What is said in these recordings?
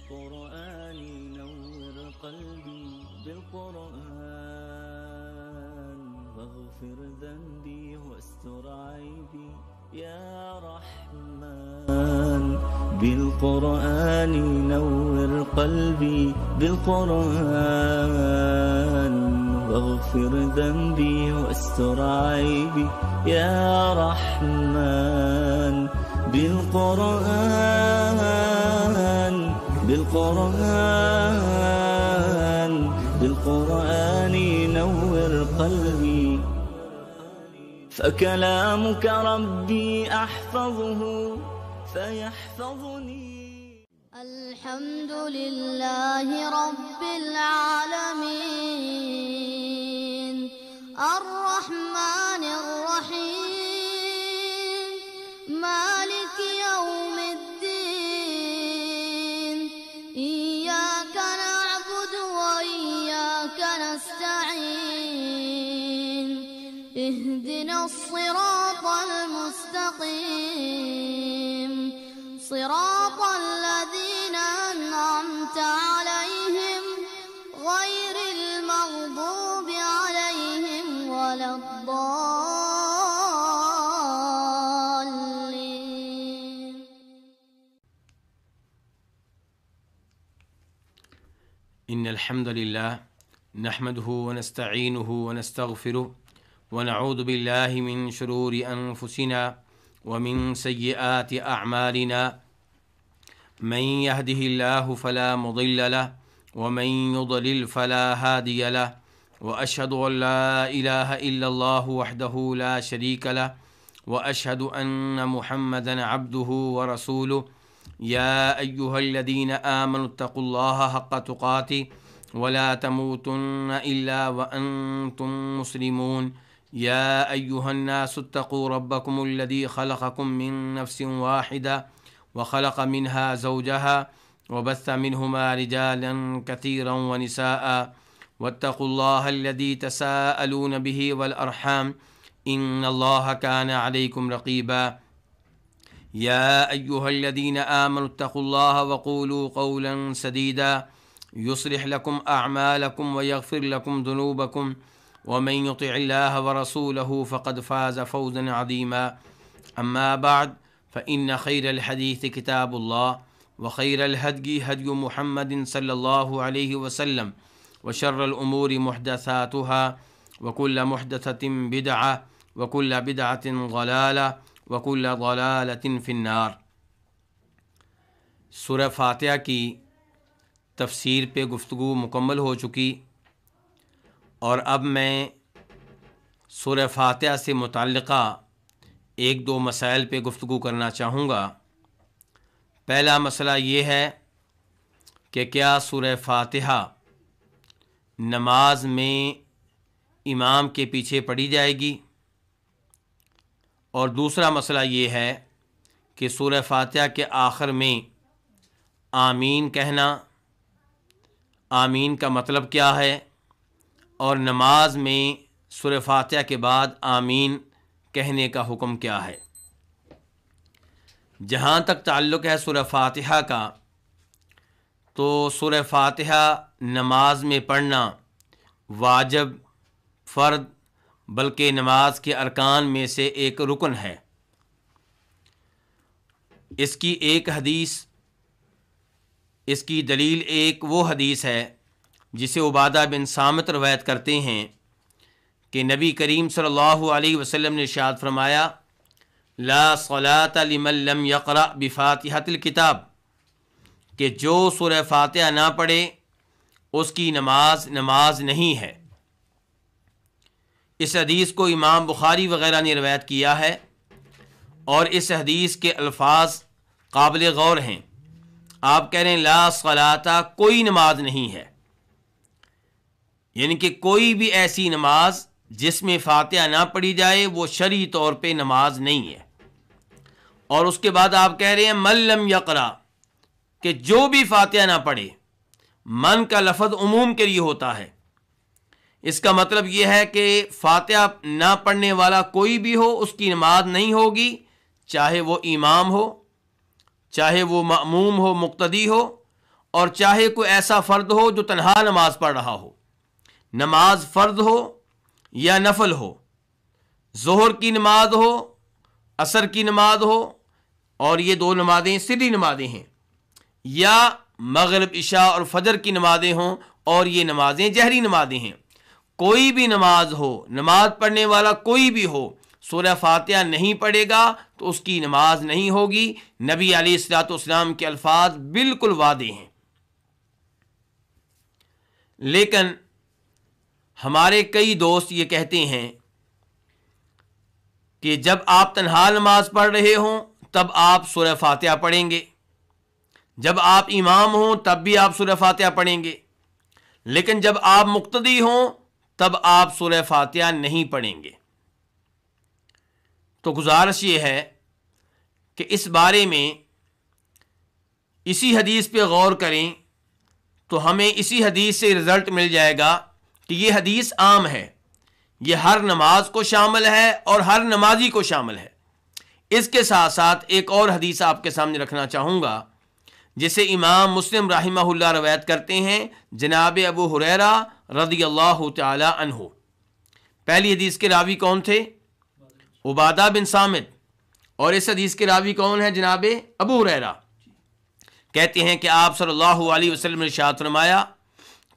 بالقرآن نور قلبي بالقرآن واغفر ذنبي واستر عيبي يا رحمن بالقرآن نور قلبي بالقرآن واغفر ذنبي واستر عيبي يا رحمن بالقرآن بالقرآن بالقرآن نور قلبي فكلامك ربي أحفظه فيحفظني. الحمد لله رب العالمين الرحمن الرحيم مالك يوم الدين إياك نعبد وإياك نستعين اهدنا الصراط المستقيم صراط الذين أنعمت عليهم غير المغضوب عليهم ولا الضالين. إن الحمد لله نحمده ونستعينه ونستغفره ونعوذ بالله من شرور أنفسنا ومن سيئات أعمالنا من يهده الله فلا مضل له ومن يضلل فلا هادي له وأشهد أن لا إله إلا الله وحده لا شريك له وأشهد أن محمدا عبده ورسوله يا أيها الذين آمنوا اتقوا الله حق تقاته ولا تموتن إلا وأنتم مسلمون يا أيها الناس اتقوا ربكم الذي خلقكم من نفس واحدة وخلق منها زوجها وبث منهما رجالا كثيرا ونساء واتقوا الله الذي تساءلون به والأرحام إن الله كان عليكم رقيبا يا أيها الذين آمنوا اتقوا الله وقولوا قولا سديدا يصلح لكم أعمالكم ويغفر لكم ذنوبكم ومن يطع الله ورسوله فقد فاز فوزا عظيما أما بعد فإن خير الحديث كتاب الله وخير الهدي هدي محمد صلى الله عليه وسلم وشر الأمور محدثاتها وكل محدثة بدعة وكل بدعة ضلالة وكل ضلالة في النار. سورہ فاتحہ کی تفسیر پہ گفتگو مکمل ہو چکی اور اب میں سورہ فاتحہ سے متعلقہ ایک دو مسائل پہ گفتگو کرنا چاہوں گا. پہلا مسئلہ یہ ہے کہ کیا سورہ فاتحہ نماز میں امام کے پیچھے پڑھی جائے گی، اور دوسرا مسئلہ یہ ہے کہ سورہ فاتحہ کے آخر میں آمین کہنا، آمین کا مطلب کیا ہے، اور نماز میں سورہ فاتحہ کے بعد آمین کہنے کا حکم کیا ہے. جہاں تک تعلق ہے سورہ فاتحہ کا، تو سورہ فاتحہ نماز میں پڑھنا واجب، فرض، بلکہ نماز کے ارکان میں سے ایک رکن ہے. اس کی ایک حدیث، اس کی دلیل ایک وہ حدیث ہے جسے عبادہ بن صامت روایت کرتے ہیں کہ نبی کریم صلی اللہ علیہ وسلم نے ارشاد فرمایا: لا صلاۃ لمن لم یقرأ بفاتحۃ الکتاب، کہ جو سورہ فاتحہ نہ پڑھے اس کی نماز نہیں ہے. اس حدیث کو امام بخاری وغیرہ نے روایت کیا ہے، اور اس حدیث کے الفاظ قابل غور ہیں. آپ کہہ رہے ہیں لا صلاۃ، کوئی نماز نہیں ہے، یعنی کہ کوئی بھی ایسی نماز جس میں فاتحہ نہ پڑھی جائے وہ شرعی طور پہ نماز نہیں ہے. اور اس کے بعد آپ کہہ رہے ہیں من لم یقرأ، کہ جو بھی فاتحہ نہ پڑھے. من کا لفظ عموم کے لیے ہوتا ہے. اس کا مطلب یہ ہے کہ فاتحہ نہ پڑھنے والا کوئی بھی ہو اس کی نماز نہیں ہوگی، چاہے وہ امام ہو، چاہے وہ مأموم ہو، مقتدی ہو، اور چاہے کوئی ایسا فرد ہو جو تنہا نماز پڑھ رہا ہو، نماز فرض ہو یا نفل ہو، ظہر کی نماز ہو، عصر کی نماز ہو، اور یہ دو نمازیں سری نمازیں ہیں، یا مغرب عشاء اور فجر کی نمازیں ہوں اور یہ نمازیں جہری نمازیں ہیں، کوئی بھی نماز ہو، نماز پڑھنے والا کوئی بھی ہو، سورہ فاتحہ نہیں پڑھے گا تو اس کی نماز نہیں ہوگی۔ نبی علیہ الصلوۃ والسلام کے الفاظ بالکل واضح ہیں۔ لیکن ہمارے کئی دوست یہ کہتے ہیں کہ جب آپ تنہا نماز پڑھ رہے ہوں تب آپ سورہ فاتحہ پڑھیں گے، جب آپ امام ہوں تب بھی آپ سورہ فاتحہ پڑھیں گے، لیکن جب آپ مقتدی ہوں تب آپ سورہ فاتحہ نہیں پڑھیں گے۔ تو گزارش یہ ہے کہ اس بارے میں اسی حدیث پہ غور کریں تو ہمیں اسی حدیث سے رزلٹ مل جائے گا کہ یہ حدیث عام ہے، یہ ہر نماز کو شامل ہے اور ہر نمازی کو شامل ہے۔ اس کے ساتھ ساتھ ایک اور حدیث آپ کے سامنے رکھنا چاہوں گا جسے امام مسلم رحمہ اللہ روایت کرتے ہیں جناب ابو ہریرہ رضی اللہ تعالی عنہ۔ پہلی حدیث کے راوی کون تھے؟ عبادہ بن صامت، اور اس حدیث کے راوی کون ہیں؟ جناب ابو ہریرہ۔ کہتے ہیں کہ آپ صلی اللہ علیہ وسلم نے ارشاد فرمایا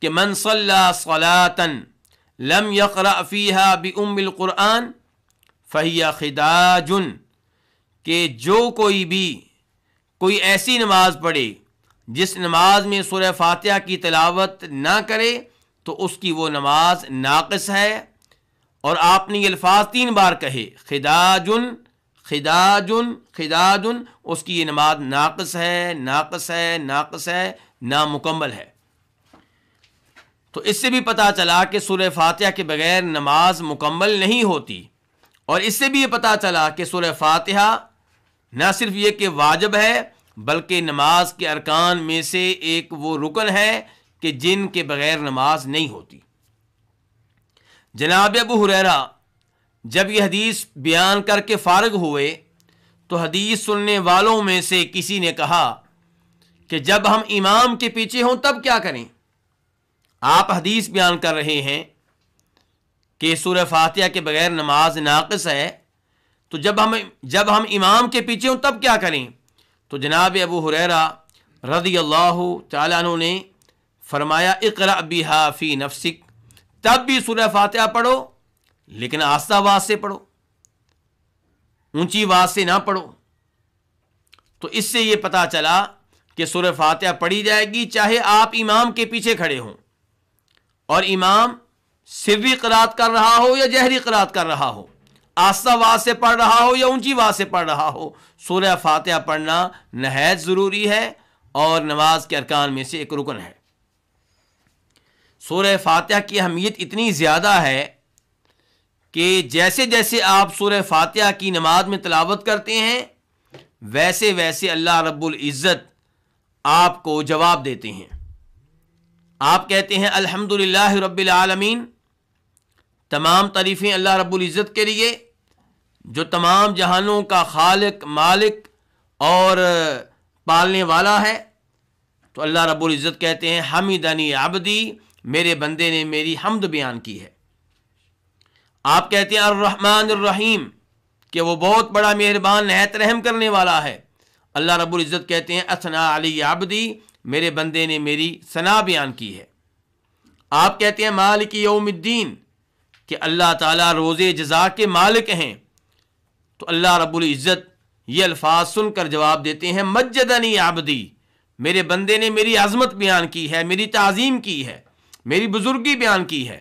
کہ من صلی صلاۃ لم یقرأ فیہا بأم القرآن فہی خداج، کہ جو کوئی ایسی نماز پڑھے جس نماز میں سورہ فاتحہ کی تلاوت نہ کرے تو اس کی وہ نماز ناقص ہے۔ اور آپ نے یہ الفاظ 3 بار کہے، خداجن خداجن خداجن، اس کی یہ نماز ناقص ہے، ناقص ہے، ناقص ہے، نامکمل ہے۔ تو اس سے بھی پتہ چلا کہ سورہ فاتحہ کے بغیر نماز مکمل نہیں ہوتی، اور اس سے بھی یہ پتہ چلا کہ سورہ فاتحہ نہ صرف یہ کہ واجب ہے بلکہ نماز کے ارکان میں سے ایک وہ رکن ہے کہ جن کے بغیر نماز نہیں ہوتی۔ جناب ابو ہریرہ جب یہ حدیث بیان کر کے فارغ ہوئے تو حدیث سننے والوں میں سے کسی نے کہا کہ جب ہم امام کے پیچھے ہوں تب کیا کریں؟ آپ حدیث بیان کر رہے ہیں کہ سورہ فاتحہ کے بغیر نماز ناقص ہے، تو جب ہم امام کے پیچھے ہوں تب کیا کریں؟ تو جناب ابو ہریرہ رضی اللہ تعالیٰ عنہ نے فرمایا اقرأ بہا فی نفسک، تب بھی سورہ فاتحہ پڑھو لیکن آہستہ آواز سے پڑھو، اونچی آواز سے نہ پڑھو۔ تو اس سے یہ پتہ چلا کہ سورہ فاتحہ پڑھی جائے گی چاہے آپ امام کے پیچھے کھڑے ہوں، اور امام سری قرات کر رہا ہو یا جہری قرات کر رہا ہو، آہستہ آواز سے پڑھ رہا ہو یا اونچی آواز سے پڑھ رہا ہو، سورہ فاتحہ پڑھنا نہایت ضروری ہے اور نماز کے ارکان میں سے ایک رکن ہے۔ سورہ فاتحہ کی اہمیت اتنی زیادہ ہے کہ جیسے جیسے آپ سورہ فاتحہ کی نماز میں تلاوت کرتے ہیں ویسے ویسے اللہ رب العزت آپ کو جواب دیتے ہیں۔ آپ کہتے ہیں الحمدللہ رب العالمین، تمام تعریفیں اللہ رب العزت کے لیے جو تمام جہانوں کا خالق، مالک اور پالنے والا ہے۔ تو اللہ رب العزت کہتے ہیں حمدنی عبدی، میرے بندے نے میری حمد بیان کی ہے۔ آپ کہتے ہیں الرحمن الرحیم، کہ وہ بہت بڑا مہربان نہایت رحم کرنے والا ہے۔ اللہ رب العزت کہتے ہیں اثنا علی عبدی، میرے بندے نے میری ثنا بیان کی ہے۔ آپ کہتے ہیں مالک یوم الدین، کہ اللہ تعالیٰ روز جزا کے مالک ہیں۔ تو اللہ رب العزت یہ الفاظ سن کر جواب دیتے ہیں مجدنی عبدی، میرے بندے نے میری عظمت بیان کی ہے، میری تعظیم کی ہے، میری بزرگی بیان کی ہے۔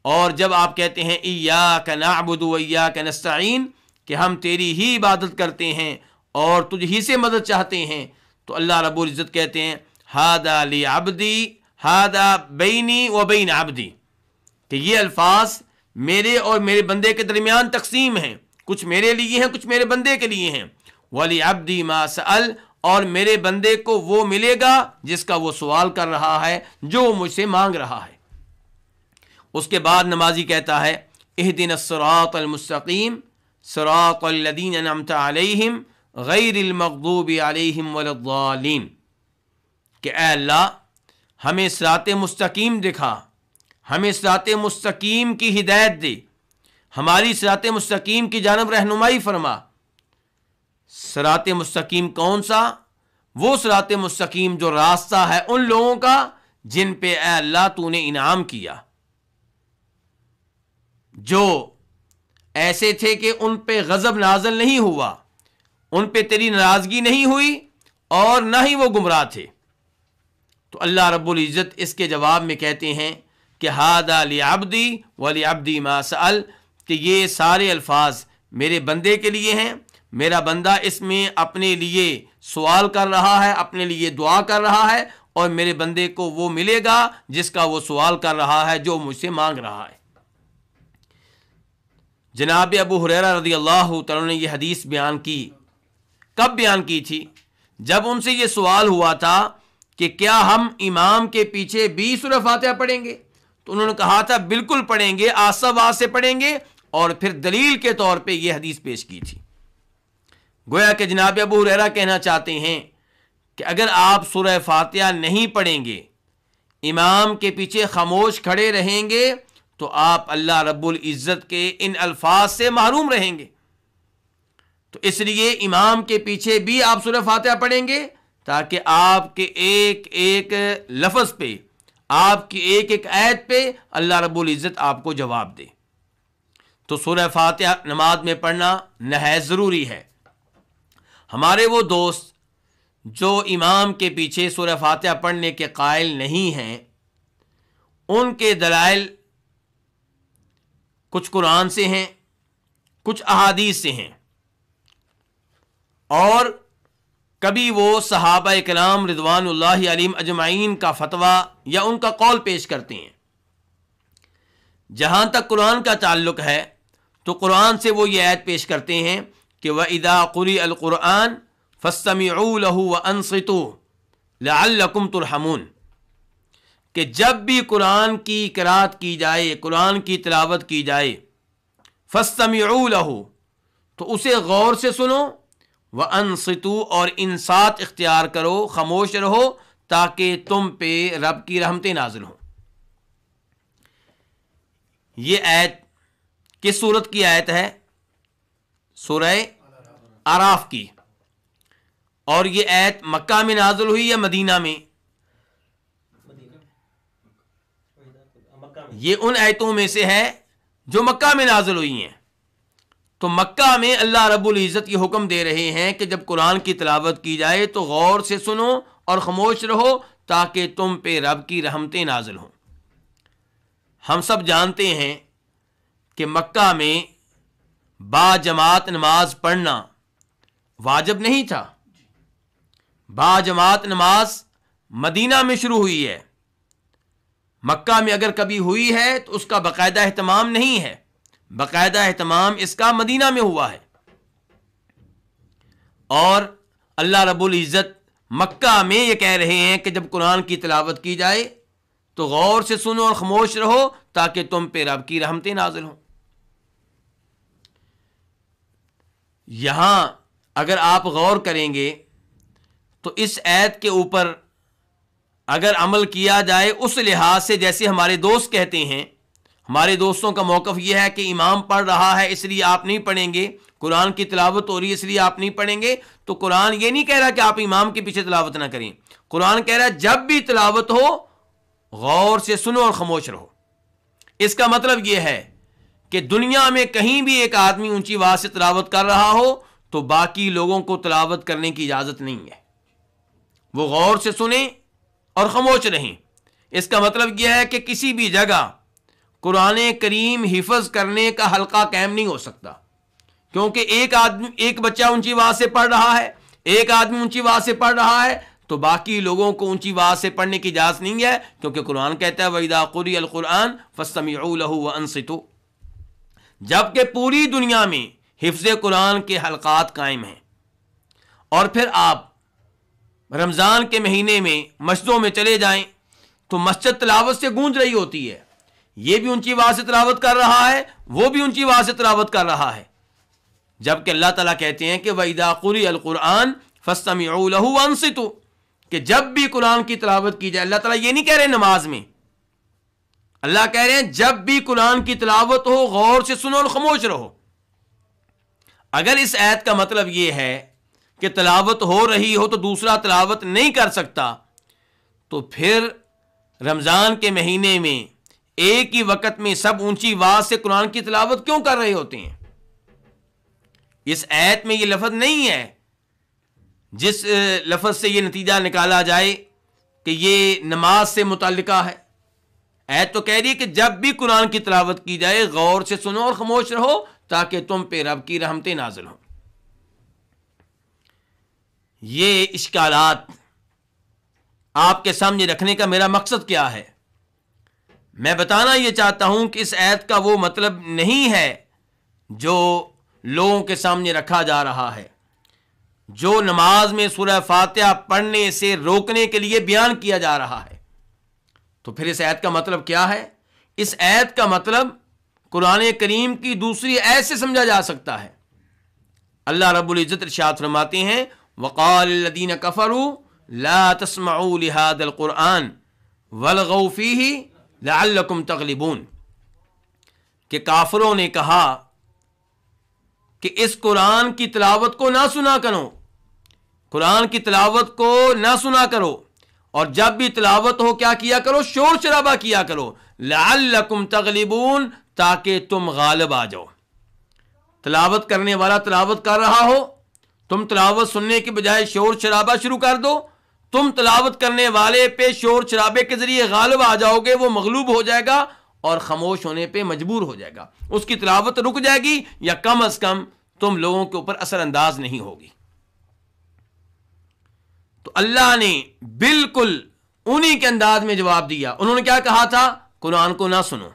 اور جب آپ کہتے ہیں ایاک نعبد و ایاک نستعین، کہ ہم تیری ہی عبادت کرتے ہیں اور تجھ ہی سے مدد چاہتے ہیں، تو اللہ رب العزت کہتے ہیں ھذا لعبدی ھذا بینی و بین عبدی، کہ یہ الفاظ میرے اور میرے بندے کے درمیان تقسیم ہیں، کچھ میرے لیے ہیں کچھ میرے بندے کے لیے ہیں۔ وَلِعَبْدِي مَا سَأَلَ، اور میرے بندے کو وہ ملے گا جس کا وہ سوال کر رہا ہے، جو وہ مجھ سے مانگ رہا ہے۔ اس کے بعد نمازی کہتا ہے اہدنا الصراط المستقیم صراط الذین انعمت علیہم غیر المغضوب علیہم ولا الضالین، کہ اے اللہ ہمیں صراط مستقیم دکھا، ہمیں صراط مستقیم کی ہدایت دے، ہماری صراط مستقیم کی جانب رہنمائی فرما۔ صراط مستقیم کون سا؟ وہ صراط مستقیم جو راستہ ہے ان لوگوں کا جن پہ اے اللہ تو نے انعام کیا، جو ایسے تھے کہ ان پہ غضب نازل نہیں ہوا، ان پہ تیری ناراضگی نہیں ہوئی اور نہ ہی وہ گمراہ تھے۔ تو اللہ رب العزت اس کے جواب میں کہتے ہیں کہ ہذا لعبدی ولعبدی ما سأل، کہ یہ سارے الفاظ میرے بندے کے لیے ہیں، میرا بندہ اس میں اپنے لیے سوال کر رہا ہے، اپنے لیے دعا کر رہا ہے، اور میرے بندے کو وہ ملے گا جس کا وہ سوال کر رہا ہے، جو مجھ سے مانگ رہا ہے۔ جناب ابو ہریرہ رضی اللہ تعالیٰ نے یہ حدیث بیان کی، کب بیان کی تھی؟ جب ان سے یہ سوال ہوا تھا کہ کیا ہم امام کے پیچھے بھی سورہ فاتحہ پڑھیں گے؟ تو انہوں نے کہا تھا بالکل پڑھیں گے، آہستہ آواز سے پڑھیں گے، اور پھر دلیل کے طور پہ یہ حدیث پیش کی تھی۔ گویا کہ جناب ابو ہریرہ کہنا چاہتے ہیں کہ اگر آپ سورہ فاتحہ نہیں پڑھیں گے، امام کے پیچھے خاموش کھڑے رہیں گے، تو آپ اللہ رب العزت کے ان الفاظ سے محروم رہیں گے۔ تو اس لیے امام کے پیچھے بھی آپ سورہ فاتحہ پڑھیں گے تاکہ آپ کے ایک ایک لفظ پہ، آپ کی ایک ایک آیت پہ اللہ رب العزت آپ کو جواب دے۔ تو سورہ فاتحہ نماز میں پڑھنا نہایت ضروری ہے۔ ہمارے وہ دوست جو امام کے پیچھے سورہ فاتحہ پڑھنے کے قائل نہیں ہیں، ان کے دلائل کچھ قرآن سے ہیں، کچھ احادیث سے ہیں، اور کبھی وہ صحابہ کرام رضوان اللہ علیہم اجمعین کا فتویٰ یا ان کا قول پیش کرتے ہیں۔ جہاں تک قرآن کا تعلق ہے تو قرآن سے وہ یہ آیت پیش کرتے ہیں کہ وَإِذَا قُرِئَ الْقُرْآنُ فَاسْتَمِعُوا لَهُ وَأَنصِتُوا لَعَلَّكُمْ تُرْحَمُونَ، کہ جب بھی قرآن کی قرات کی جائے، قرآن کی تلاوت کی جائے، فَاسْتَمِعُوا لَهُ، تو اسے غور سے سنو، وَأَنصِتُوا، اور انصات اختیار کرو، خاموش رہو، تاکہ تم پہ رب کی رحمتیں نازل ہوں۔ یہ آیت کس سورت کی آیت ہے؟ سورہ اعراف کی۔ اور یہ آیت مکہ میں نازل ہوئی یا مدینہ میں؟ یہ ان آیتوں میں سے ہے جو مکہ میں نازل ہوئی ہیں۔ تو مکہ میں اللہ رب العزت یہ حکم دے رہے ہیں کہ جب قرآن کی تلاوت کی جائے تو غور سے سنو اور خاموش رہو تاکہ تم پہ رب کی رحمتیں نازل ہوں۔ ہم سب جانتے ہیں کہ مکہ میں با جماعت نماز پڑھنا واجب نہیں تھا۔ با جماعت نماز مدینہ میں شروع ہوئی ہے، مکہ میں اگر کبھی ہوئی ہے تو اس کا باقاعدہ اہتمام نہیں ہے، باقاعدہ اہتمام اس کا مدینہ میں ہوا ہے۔ اور اللہ رب العزت مکہ میں یہ کہہ رہے ہیں کہ جب قرآن کی تلاوت کی جائے تو غور سے سنو اور خاموش رہو تاکہ تم پہ رب کی رحمتیں نازل ہوں۔ یہاں اگر آپ غور کریں گے تو اس آیت کے اوپر اگر عمل کیا جائے اس لحاظ سے، جیسے ہمارے دوست کہتے ہیں، ہمارے دوستوں کا موقف یہ ہے کہ امام پڑھ رہا ہے اس لیے آپ نہیں پڑھیں گے، قرآن کی تلاوت ہو رہی ہے اس لیے آپ نہیں پڑھیں گے، تو قرآن یہ نہیں کہہ رہا کہ آپ امام کے پیچھے تلاوت نہ کریں، قرآن کہہ رہا ہے جب بھی تلاوت ہو غور سے سنو اور خاموش رہو۔ اس کا مطلب یہ ہے کہ دنیا میں کہیں بھی ایک آدمی اونچی آواز سے تلاوت کر رہا ہو تو باقی لوگوں کو تلاوت کرنے کی اجازت نہیں ہے، وہ غور سے سنیں اور خاموش رہیں۔ اس کا مطلب یہ ہے کہ کسی بھی جگہ قرآن کریم حفظ کرنے کا حلقہ قائم نہیں ہو سکتا، کیونکہ ایک بچہ اونچی آواز سے پڑھ رہا ہے، ایک آدمی اونچی آواز سے پڑھ رہا ہے، تو باقی لوگوں کو اونچی آواز سے پڑھنے کی اجازت نہیں ہے، کیونکہ قرآن کہتا ہے وَإِذَا قُرِئَ الْقُرْآنُ فَاسْتَمِعُوا لَهُ وَأَنصِتُوا۔ جبکہ پوری دنیا میں حفظ قرآن کے حلقات قائم ہیں، اور پھر آپ رمضان کے مہینے میں مسجدوں میں چلے جائیں تو مسجد تلاوت سے گونج رہی ہوتی ہے، یہ بھی اونچی آواز سے تلاوت کر رہا ہے، وہ بھی اونچی آواز سے تلاوت کر رہا ہے، جبکہ اللہ تعالیٰ کہتے ہیں کہ وَإِذَا قُرِئَ الْقُرْآنُ فَاسْتَمِعُوا لَهُ وَأَنصِتُوا، کہ جب بھی قرآن کی تلاوت کی جائے، اللہ تعالیٰ یہ نہیں کہہ رہے نماز میں، اللہ کہہ رہے ہیں جب بھی قرآن کی تلاوت ہو غور سے سنو اور خاموش رہو۔ اگر اس آیت کا مطلب یہ ہے کہ تلاوت ہو رہی ہو تو دوسرا تلاوت نہیں کر سکتا، تو پھر رمضان کے مہینے میں ایک ہی وقت میں سب اونچی آواز سے قرآن کی تلاوت کیوں کر رہے ہوتے ہیں؟ اس آیت میں یہ لفظ نہیں ہے جس لفظ سے یہ نتیجہ نکالا جائے کہ یہ نماز سے متعلقہ ہے۔ آیت تو کہہ رہی ہے کہ جب بھی قرآن کی تلاوت کی جائے غور سے سنو اور خاموش رہو تاکہ تم پہ رب کی رحمتیں نازل ہوں۔ یہ اشکالات آپ کے سامنے رکھنے کا میرا مقصد کیا ہے؟ میں بتانا یہ چاہتا ہوں کہ اس آیت کا وہ مطلب نہیں ہے جو لوگوں کے سامنے رکھا جا رہا ہے، جو نماز میں سورہ فاتحہ پڑھنے سے روکنے کے لیے بیان کیا جا رہا ہے۔ تو پھر اس آیت کا مطلب کیا ہے؟ اس آیت کا مطلب قرآن کریم کی دوسری آیت سے سمجھا جا سکتا ہے۔ اللہ رب العزت ارشاد فرماتے ہیں وقال الذین کفروا لا تسمعوا لهذا القرآن والغوا فیہ لعلکم تغلبون، کہ کافروں نے کہا کہ اس قرآن کی تلاوت کو نہ سنا کرو، قرآن کی تلاوت کو نہ سنا کرو، اور جب بھی تلاوت ہو کیا کیا کرو؟ شور شرابہ کیا کرو، لعلکم تغلبون، تاکہ تم غالب آ جاؤ۔ تلاوت کرنے والا تلاوت کر رہا ہو، تم تلاوت سننے کے بجائے شور شرابہ شروع کر دو، تم تلاوت کرنے والے پہ شور شرابے کے ذریعے غالب آ جاؤ گے، وہ مغلوب ہو جائے گا اور خاموش ہونے پہ مجبور ہو جائے گا، اس کی تلاوت رک جائے گی یا کم از کم تم لوگوں کے اوپر اثر انداز نہیں ہوگی۔ تو اللہ نے بالکل انہی کے انداز میں جواب دیا۔ انہوں نے کیا کہا تھا؟ قرآن کو نہ سنو،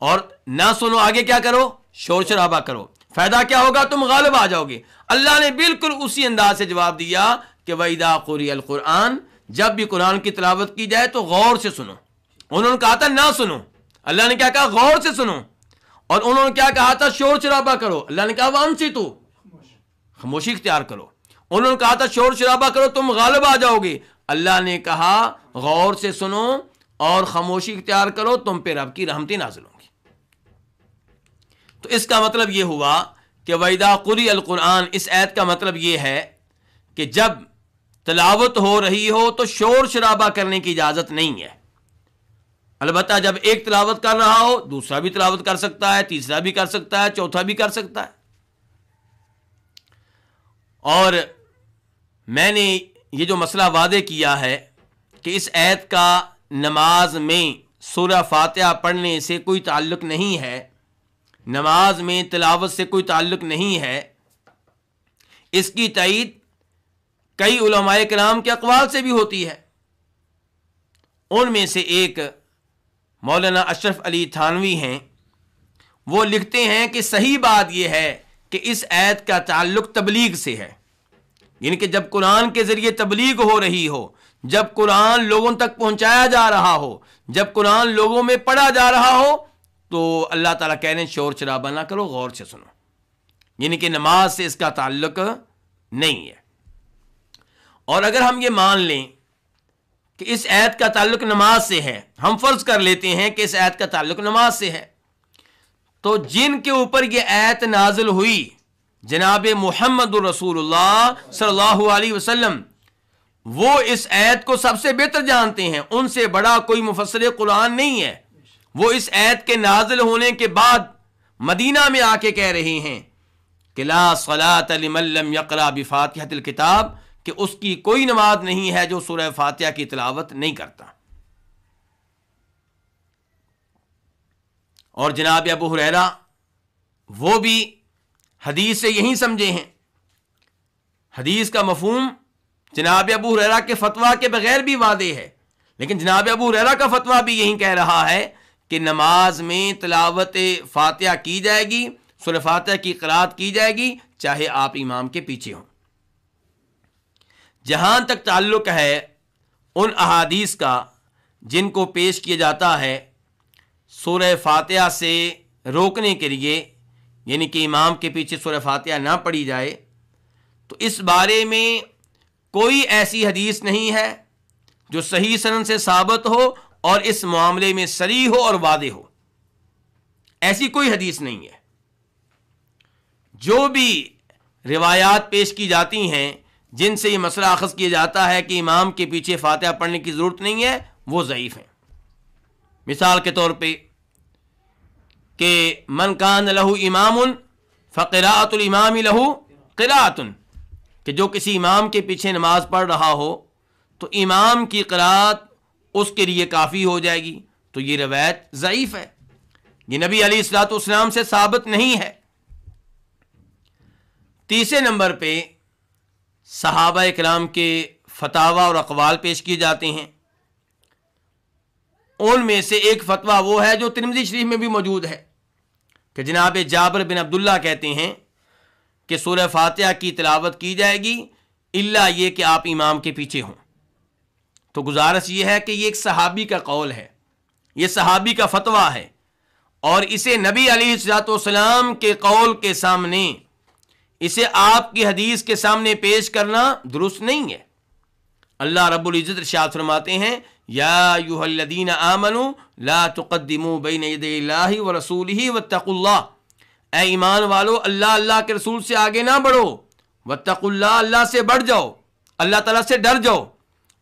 اور نہ سنو آگے کیا کرو؟ شور شرابہ کرو، فائدہ کیا ہوگا؟ تم غالب آ جاؤ گے۔ اللہ نے بالکل اسی انداز سے جواب دیا کہ وَإِذَا قُرِئَ الْقُرْآنُ، جب بھی قرآن کی تلاوت کی جائے تو غور سے سنو۔ انہوں نے کہا تھا نہ سنو، اللہ نے کیا کہا؟ غور سے سنو۔ اور انہوں نے کیا کہا تھا؟ شور شرابہ کرو، اللہ نے کہا وَأَنصِتُوا، خاموشی اختیار کرو۔ انہوں نے کہا تھا شور شرابہ کرو تم غالب آ جاؤ گے، اللہ نے کہا غور سے سنو اور خاموشی اختیار کرو، تم پہ رب کی رحمتیں نازل ہوں گی۔ تو اس کا مطلب یہ ہوا کہ وَإِذَا قُرِئَ الْقُرْآنُ، اس آیت کا مطلب یہ ہے کہ جب تلاوت ہو رہی ہو تو شور شرابہ کرنے کی اجازت نہیں ہے۔ البتہ جب ایک تلاوت کر رہا ہو دوسرا بھی تلاوت کر سکتا ہے، تیسرا بھی کر سکتا ہے، چوتھا بھی کر سکتا ہے۔ اور میں نے یہ جو مسئلہ واضح کیا ہے کہ اس آیت کا نماز میں سورہ فاتحہ پڑھنے سے کوئی تعلق نہیں ہے، نماز میں تلاوت سے کوئی تعلق نہیں ہے، اس کی تائید کئی علماء کرام کے اقوال سے بھی ہوتی ہے۔ ان میں سے ایک مولانا اشرف علی تھانوی ہیں، وہ لکھتے ہیں کہ صحیح بات یہ ہے کہ اس آیت کا تعلق تبلیغ سے ہے، یعنی کہ جب قرآن کے ذریعے تبلیغ ہو رہی ہو، جب قرآن لوگوں تک پہنچایا جا رہا ہو، جب قرآن لوگوں میں پڑھا جا رہا ہو، تو اللہ تعالیٰ کہہ رہے ہیں شور شرابہ نہ کرو، غور سے سنو، یعنی کہ نماز سے اس کا تعلق نہیں ہے۔ اور اگر ہم یہ مان لیں کہ اس آیت کا تعلق نماز سے ہے، ہم فرض کر لیتے ہیں کہ اس آیت کا تعلق نماز سے ہے، تو جن کے اوپر یہ آیت نازل ہوئی جناب محمد رسول اللہ صلی اللہ علیہ وسلم، وہ اس آیت کو سب سے بہتر جانتے ہیں، ان سے بڑا کوئی مفسر قرآن نہیں ہے۔ وہ اس آیت کے نازل ہونے کے بعد مدینہ میں آ کے کہہ رہے ہیں کہ لا صلاۃ لمن لم یقرأ بفاتحۃ الکتاب، کہ اس کی کوئی نماز نہیں ہے جو سورہ فاتحہ کی تلاوت نہیں کرتا۔ اور جناب ابو ہریرہ وہ بھی حدیث سے یہی سمجھے ہیں۔ حدیث کا مفہوم جناب ابو ہریرہ کے فتویٰ کے بغیر بھی واضح ہے، لیکن جناب ابو ہریرہ کا فتویٰ بھی یہی کہہ رہا ہے کہ نماز میں تلاوت فاتحہ کی جائے گی، سورہ فاتحہ کی قرات کی جائے گی، چاہے آپ امام کے پیچھے ہوں۔ جہاں تک تعلق ہے ان احادیث کا جن کو پیش کیا جاتا ہے سورہ فاتحہ سے روکنے کے لیے، یعنی کہ امام کے پیچھے سورہ فاتحہ نہ پڑھی جائے، تو اس بارے میں کوئی ایسی حدیث نہیں ہے جو صحیح سند سے ثابت ہو اور اس معاملے میں صریح ہو اور واضح ہو. ایسی کوئی حدیث نہیں ہے. جو بھی روایات پیش کی جاتی ہیں جن سے یہ مسئلہ اخذ کیا جاتا ہے کہ امام کے پیچھے فاتحہ پڑھنے کی ضرورت نہیں ہے، وہ ضعیف ہیں. مثال کے طور پہ کہ من کان لہ امام فقراءۃ الامام لہ قراءۃ، کہ جو کسی امام کے پیچھے نماز پڑھ رہا ہو تو امام کی قراءت اس کے لیے کافی ہو جائے گی. تو یہ روایت ضعیف ہے، یہ نبی علیہ الصلوۃ والسلام سے ثابت نہیں ہے. تیسرے نمبر پہ صحابہ کرام کے فتاوی اور اقوال پیش کیے جاتے ہیں. ان میں سے ایک فتویٰ وہ ہے جو ترمذی شریف میں بھی موجود ہے کہ جناب جابر بن عبداللہ کہتے ہیں کہ سورہ فاتحہ کی تلاوت کی جائے گی الا یہ کہ آپ امام کے پیچھے ہوں. تو گزارش یہ ہے کہ یہ ایک صحابی کا قول ہے، یہ صحابی کا فتویٰ ہے، اور اسے نبی علیہ الصلوۃ والسلام کے قول کے سامنے، اسے آپ کی حدیث کے سامنے پیش کرنا درست نہیں ہے. اللہ رب العزت ارشاد فرماتے ہیں یا ایھا الذین آمنوا لا تقدموا بین یدی اللہ ورسولہ واتقوا اللہ، اے ایمان والو اللہ کے رسول سے آگے نہ بڑھو، واتقوا اللہ، اللہ سے بڑھ جاؤ، اللہ تعالیٰ سے ڈر جاؤ.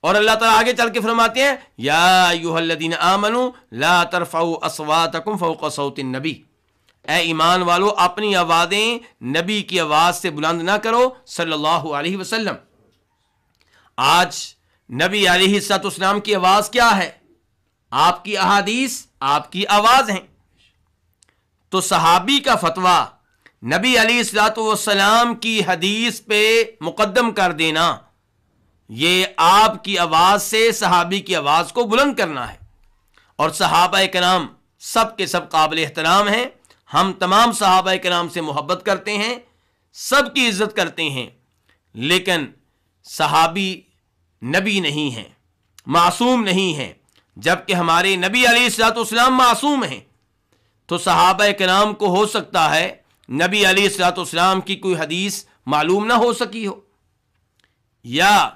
اور اللہ تعالیٰ آگے چل کے فرماتے ہیں یا ایھا الذین آمنوا لا ترفعوا اصواتکم فوق صوت النبی، اے ایمان والو اپنی آوازیں نبی کی آواز سے بلند نہ کرو صلی اللہ علیہ وسلم. آج نبی علیہ الصلوۃ والسلام کی آواز کیا ہے؟ آپ کی احادیث آپ کی آواز ہیں. تو صحابی کا فتویٰ نبی علیہ الصلوۃ والسلام کی حدیث پہ مقدم کر دینا، یہ آپ کی آواز سے صحابی کی آواز کو بلند کرنا ہے. اور صحابہ کرام سب کے سب قابل احترام ہیں، ہم تمام صحابہ کرام سے محبت کرتے ہیں، سب کی عزت کرتے ہیں، لیکن صحابی نبی نہیں ہیں، معصوم نہیں ہیں، جبکہ ہمارے نبی علیہ الصلوۃ والسلام معصوم ہیں. تو صحابہ کرام کو ہو سکتا ہے نبی علیہ الصلوۃ والسلام کی کوئی حدیث معلوم نہ ہو سکی ہو، یا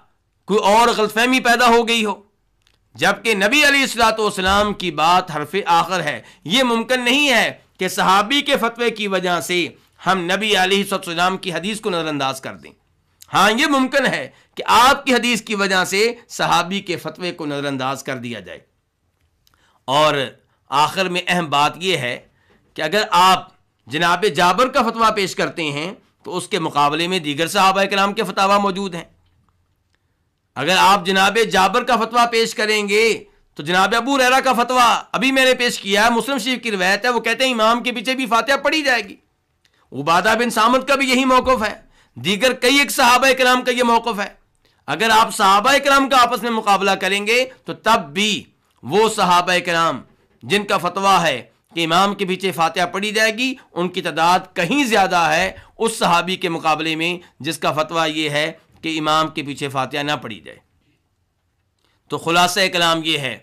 کوئی اور غلط فہمی پیدا ہو گئی ہو، جبکہ نبی علیہ الصلوۃ والسلام کی بات حرف آخر ہے. یہ ممکن نہیں ہے کہ صحابی کے فتوے کی وجہ سے ہم نبی علیہ الصلوۃ والسلام کی حدیث کو نظر انداز کر دیں. ہاں یہ ممکن ہے کہ آپ کی حدیث کی وجہ سے صحابی کے فتوے کو نظر انداز کر دیا جائے. اور آخر میں اہم بات یہ ہے کہ اگر آپ جناب جابر کا فتویٰ پیش کرتے ہیں تو اس کے مقابلے میں دیگر صحابہ کرام کے فتاوی موجود ہیں. اگر آپ جناب جابر کا فتویٰ پیش کریں گے تو جناب ابو ہریرہ کا فتویٰ ابھی میں نے پیش کیا ہے، مسلم شریف کی روایت ہے، وہ کہتے ہیں امام کے پیچھے بھی فاتحہ پڑھی جائے گی. عبادہ بن صامت کا بھی یہی موقف ہے، دیگر کئی ایک صحابہ کرام کا یہ موقف ہے. اگر آپ صحابہ کرام کا آپس میں مقابلہ کریں گے تو تب بھی وہ صحابہ کرام جن کا فتویٰ ہے کہ امام کے پیچھے فاتحہ پڑھی جائے گی، ان کی تعداد کہیں زیادہ ہے اس صحابی کے مقابلے میں جس کا فتویٰ یہ ہے کہ امام کے پیچھے فاتحہ نہ پڑھی جائے. تو خلاصہ کلام یہ ہے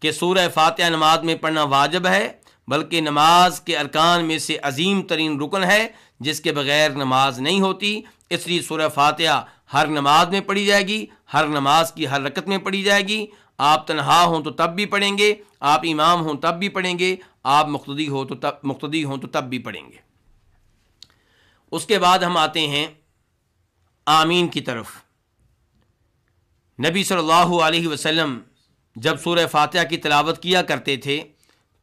کہ سورہ فاتحہ نماز میں پڑھنا واجب ہے، بلکہ نماز کے ارکان میں سے عظیم ترین رکن ہے جس کے بغیر نماز نہیں ہوتی. اس لیے سورہ فاتحہ ہر نماز میں پڑھی جائے گی، ہر نماز کی ہر رکعت میں پڑھی جائے گی. آپ تنہا ہوں تو تب بھی پڑھیں گے، آپ امام ہوں تب بھی پڑھیں گے، آپ مقتدی ہوں تو تب بھی پڑھیں گے. اس کے بعد ہم آتے ہیں آمین کی طرف. نبی صلی اللہ علیہ وسلم جب سورہ فاتحہ کی تلاوت کیا کرتے تھے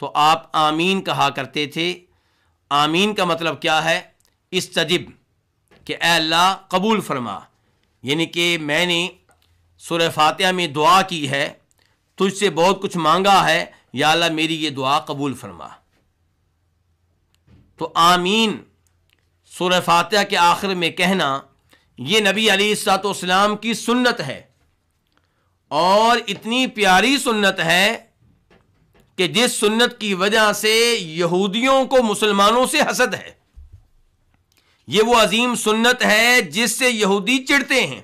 تو آپ آمین کہا کرتے تھے. آمین کا مطلب کیا ہے؟ استجب، کہ اے اللہ قبول فرما، یعنی کہ میں نے سورہ فاتحہ میں دعا کی ہے، تجھ سے بہت کچھ مانگا ہے، یا اللہ میری یہ دعا قبول فرما. تو آمین سورہ فاتحہ کے آخر میں کہنا یہ نبی علیہ الصلوۃ والسلام کی سنت ہے، اور اتنی پیاری سنت ہے کہ جس سنت کی وجہ سے یہودیوں کو مسلمانوں سے حسد ہے. یہ وہ عظیم سنت ہے جس سے یہودی چڑھتے ہیں.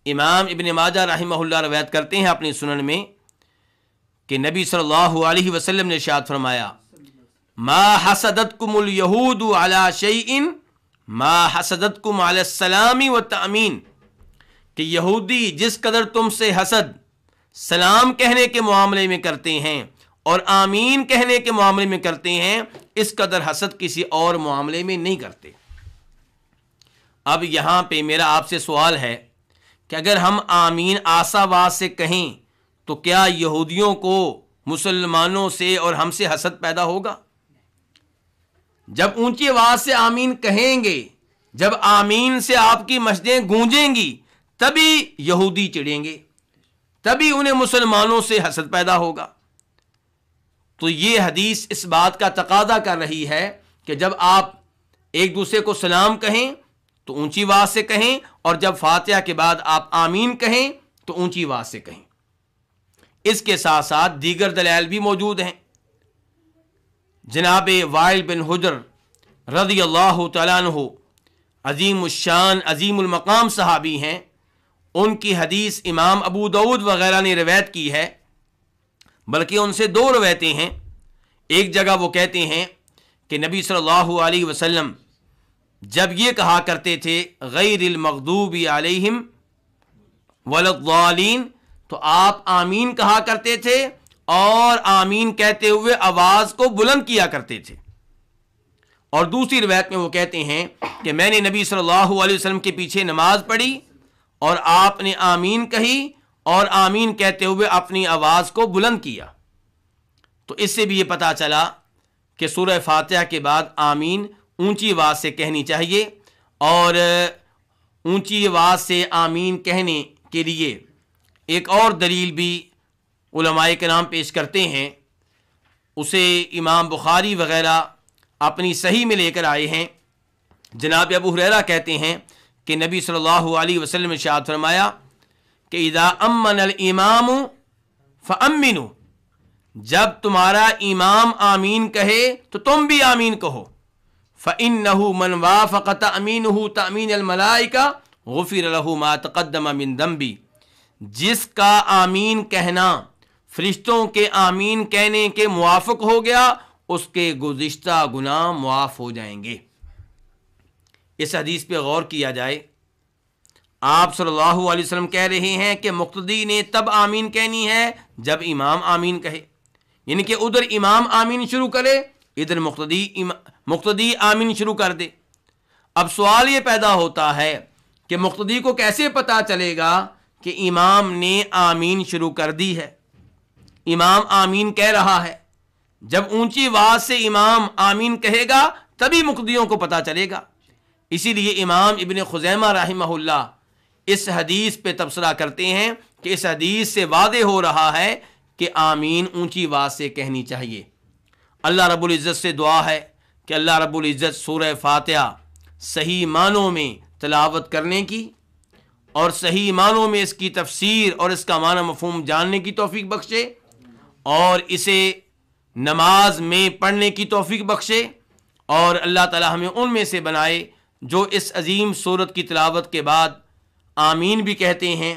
امام ابن ماجہ رحمہ اللہ روایت کرتے ہیں اپنی سنن میں کہ نبی صلی اللہ علیہ وسلم نے ارشاد فرمایا ما حسدتکم الیہود علی شیء ما حسدتکم علی السلام والتأمین، کہ یہودی جس قدر تم سے حسد سلام کہنے کے معاملے میں کرتے ہیں اور آمین کہنے کے معاملے میں کرتے ہیں، اس قدر حسد کسی اور معاملے میں نہیں کرتے۔ اب یہاں پہ میرا آپ سے سوال ہے کہ اگر ہم آمین آساواز سے کہیں تو کیا یہودیوں کو مسلمانوں سے اور ہم سے حسد پیدا ہوگا؟ جب اونچی آواز سے آمین کہیں گے، جب آمین سے آپ کی مسجدیں گونجیں گی، تبھی یہودی چڑھیں گے، تبھی انہیں مسلمانوں سے حسد پیدا ہوگا۔ تو یہ حدیث اس بات کا تقاضا کر رہی ہے کہ جب آپ ایک دوسرے کو سلام کہیں تو اونچی آواز سے کہیں، اور جب فاتحہ کے بعد آپ آمین کہیں تو اونچی آواز سے کہیں۔ اس کے ساتھ ساتھ دیگر دلائل بھی موجود ہیں۔ جناب وائل بن حجر رضی اللہ تعالیٰ عنہ عظیم الشان عظیم المقام صحابی ہیں، ان کی حدیث امام ابو داؤد وغیرہ نے روایت کی ہے، بلکہ ان سے 2 روایتیں ہیں۔ ایک جگہ وہ کہتے ہیں کہ نبی صلی اللہ علیہ وسلم جب یہ کہا کرتے تھے غیر المغضوب علیہم ولا الضالین، تو آپ آمین کہا کرتے تھے اور آمین کہتے ہوئے آواز کو بلند کیا کرتے تھے۔ اور دوسری روایت میں وہ کہتے ہیں کہ میں نے نبی صلی اللہ علیہ وسلم کے پیچھے نماز پڑھی اور آپ نے آمین کہی اور آمین کہتے ہوئے اپنی آواز کو بلند کیا۔ تو اس سے بھی یہ پتہ چلا کہ سورہ فاتحہ کے بعد آمین اونچی آواز سے کہنی چاہیے، اور اونچی آواز سے آمین کہنے کے لیے ایک اور دلیل بھی علماء کرام پیش کرتے ہیں، اسے امام بخاری وغیرہ اپنی صحیح میں لے کر آئے ہیں۔ جناب ابو ہریرہ کہتے ہیں کہ نبی صلی اللہ علیہ وسلم نے ارشاد فرمایا کہ اذا امن الامام فامنوا، جب تمہارا امام آمین کہے تو تم بھی آمین کہو، فإنه من وافق تأمینه تأمین الملائکہ غفر له ما تقدم من ذنبی، جس کا آمین کہنا فرشتوں کے آمین کہنے کے موافق ہو گیا، اس کے گزشتہ گناہ معاف ہو جائیں گے۔ اس حدیث پہ غور کیا جائے، آپ صلی اللہ علیہ وسلم کہہ رہے ہیں کہ مقتدی نے تب آمین کہنی ہے جب امام آمین کہے، یعنی کہ ادھر امام آمین شروع کرے، ادھر مقتدی آمین شروع کر دے۔ اب سوال یہ پیدا ہوتا ہے کہ مقتدی کو کیسے پتہ چلے گا کہ امام نے آمین شروع کر دی ہے، امام آمین کہہ رہا ہے؟ جب اونچی آواز سے امام آمین کہے گا تبھی مقتدیوں کو پتہ چلے گا۔ اسی لیے امام ابن خزیمہ رحمہ اللہ اس حدیث پہ تبصرہ کرتے ہیں کہ اس حدیث سے واضح ہو رہا ہے کہ آمین اونچی آواز سے کہنی چاہیے۔ اللہ رب العزت سے دعا ہے کہ اللہ رب العزت سورہ فاتحہ صحیح معنوں میں تلاوت کرنے کی اور صحیح معنوں میں اس کی تفسیر اور اس کا معنی مفہوم جاننے کی توفیق بخشے، اور اسے نماز میں پڑھنے کی توفیق بخشے، اور اللہ تعالی ہمیں ان میں سے بنائے جو اس عظیم سورت کی تلاوت کے بعد آمین بھی کہتے ہیں،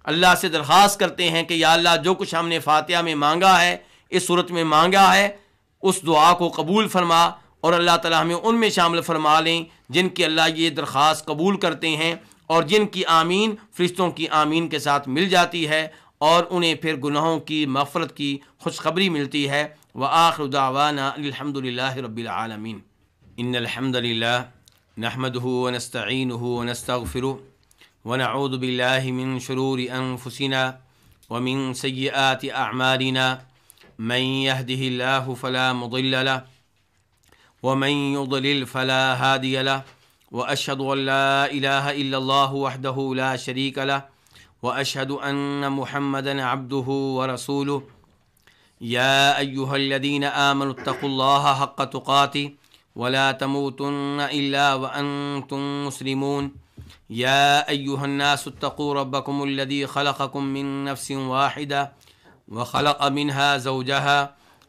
اللہ سے درخواست کرتے ہیں کہ یا اللہ جو کچھ ہم نے فاتحہ میں مانگا ہے، اس صورت میں مانگا ہے، اس دعا کو قبول فرما، اور اللہ تعالی ہمیں ان میں شامل فرما لیں جن کی اللہ یہ درخواست قبول کرتے ہیں اور جن کی آمین فرشتوں کی آمین کے ساتھ مل جاتی ہے، اور انہیں پھر گناہوں کی مغفرت کی خوشخبری ملتی ہے۔ وآخر دعوانا الحمد للہ رب العالمین۔ ان الحمد للہ نحمده ونستعینه ونستغفره ونعوذ باللہ من شرور انفسنا ومن سیئات اعمالنا، من يهده الله فلا مضل له ومن يضلل فلا هادي له، واشهد ان لا اله الا الله وحده لا شريك له، واشهد ان محمدا عبده ورسوله۔ يا ايها الذين آمنوا اتقوا الله حق تقاته ولا تموتن الا وانتم مسلمون۔ يا ايها الناس اتقوا ربكم الذي خلقكم من نفس واحدة وخلق منها زوجها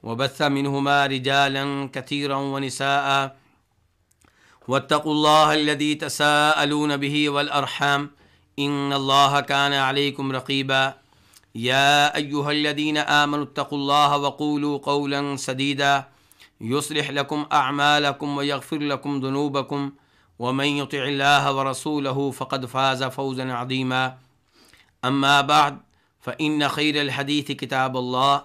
وبث منهما رجالا كثيرا ونساء، واتقوا الله الذي تساءلون به والأرحام إن الله كان عليكم رقيبا۔ يا أيها الذين آمنوا اتقوا الله وقولوا قولا سديدا يصلح لكم أعمالكم ويغفر لكم ذنوبكم، ومن يطع الله ورسوله فقد فاز فوزا عظيما۔ أما بعد فإن خير الحديث كتاب الله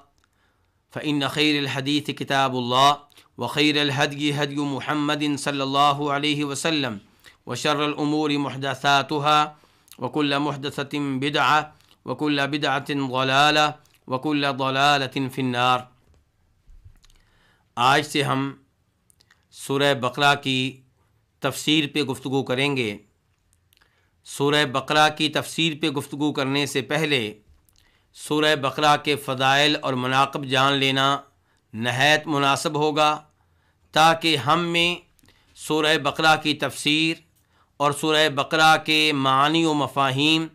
وخير الهدي هدي محمد صلى الله عليه وسلم وشر الأمور محدثاتها وكل محدثة بدعة وكل بدعة ضلالة وكل ضلالة في النار۔ آج سے ہم سورہ بقرہ کی تفسیر پہ گفتگو کریں گے۔ سورہ بقرہ کی تفسیر پہ گفتگو کرنے سے پہلے سورہ بقرہ کے فضائل اور مناقب جان لینا نہایت مناسب ہوگا، تاکہ ہم میں سورہ بقرہ کی تفسیر اور سورہ بقرہ کے معانی و مفاہیم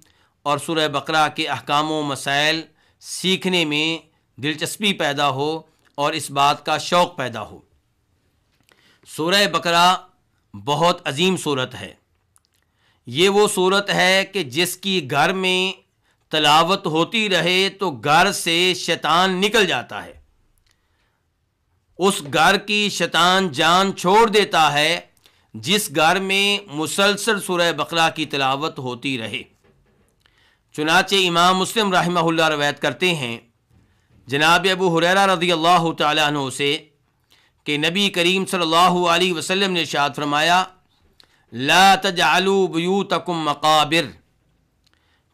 اور سورہ بقرہ کے احکام و مسائل سیکھنے میں دلچسپی پیدا ہو اور اس بات کا شوق پیدا ہو۔ سورہ بقرہ بہت عظیم صورت ہے۔ یہ وہ صورت ہے کہ جس کی گھر میں تلاوت ہوتی رہے تو گھر سے شیطان نکل جاتا ہے، اس گھر کی شیطان جان چھوڑ دیتا ہے جس گھر میں مسلسل سورہ بقرہ کی تلاوت ہوتی رہے۔ چنانچہ امام مسلم رحمہ اللہ روایت کرتے ہیں جناب ابو ہریرہ رضی اللہ تعالیٰ عنہ سے کہ نبی کریم صلی اللہ علیہ وسلم نے ارشاد فرمایا، لا تجعلوا بیوتکم مقابر،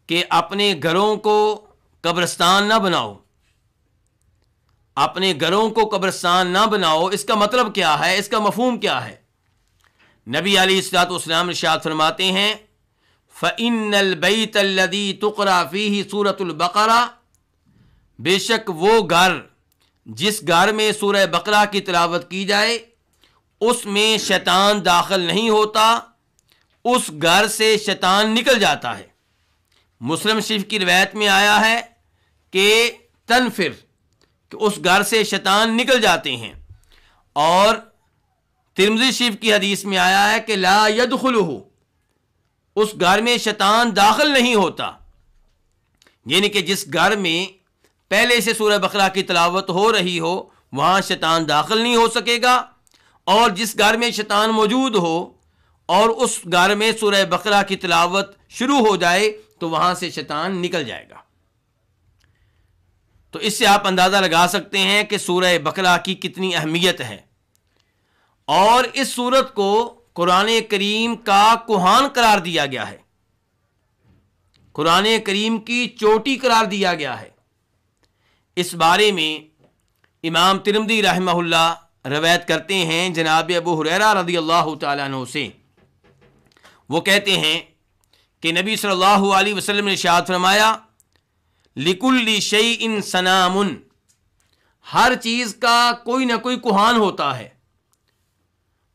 کہ اپنے گھروں کو قبرستان نہ بناؤ، اپنے گھروں کو قبرستان نہ بناؤ۔ اس کا مطلب کیا ہے؟ اس کا مفہوم کیا ہے؟ نبی علیہ الصلوۃ والسلام ارشاد فرماتے ہیں، فَإِنَّ الْبَيْتَ الَّذِي تُقْرَأَ فِيهِ سُورَةُ الْبَقَرَةِ، بے شک وہ گھر جس گھر میں سورہ بقرہ کی تلاوت کی جائے اس میں شیطان داخل نہیں ہوتا، اس گھر سے شیطان نکل جاتا ہے۔ مسلم شریف کی روایت میں آیا ہے کہ تنفر، کہ اس گھر سے شیطان نکل جاتے ہیں، اور ترمذی شریف کی حدیث میں آیا ہے کہ لا يدخلہ، اس گھر میں شیطان داخل نہیں ہوتا، یعنی کہ جس گھر میں پہلے سے سورہ بقرہ کی تلاوت ہو رہی ہو وہاں شیطان داخل نہیں ہو سکے گا، اور جس گھر میں شیطان موجود ہو اور اس گھر میں سورہ بقرہ کی تلاوت شروع ہو جائے تو وہاں سے شیطان نکل جائے گا۔ تو اس سے آپ اندازہ لگا سکتے ہیں کہ سورہ بقرہ کی کتنی اہمیت ہے، اور اس سورت کو قرآن کریم کا کوہان قرار دیا گیا ہے، قرآن کریم کی چوٹی قرار دیا گیا ہے۔ اس بارے میں امام ترمذی رحمہ اللہ روایت کرتے ہیں جناب ابو ہریرہ رضی اللہ تعالیٰ عنہ سے، وہ کہتے ہیں کہ نبی صلی اللہ علیہ وسلم نے ارشاد فرمایا، لِكُلِّ شَيْءٍ سَنَامٌ، ہر چیز کا کوئی نہ کوئی کوہان ہوتا ہے،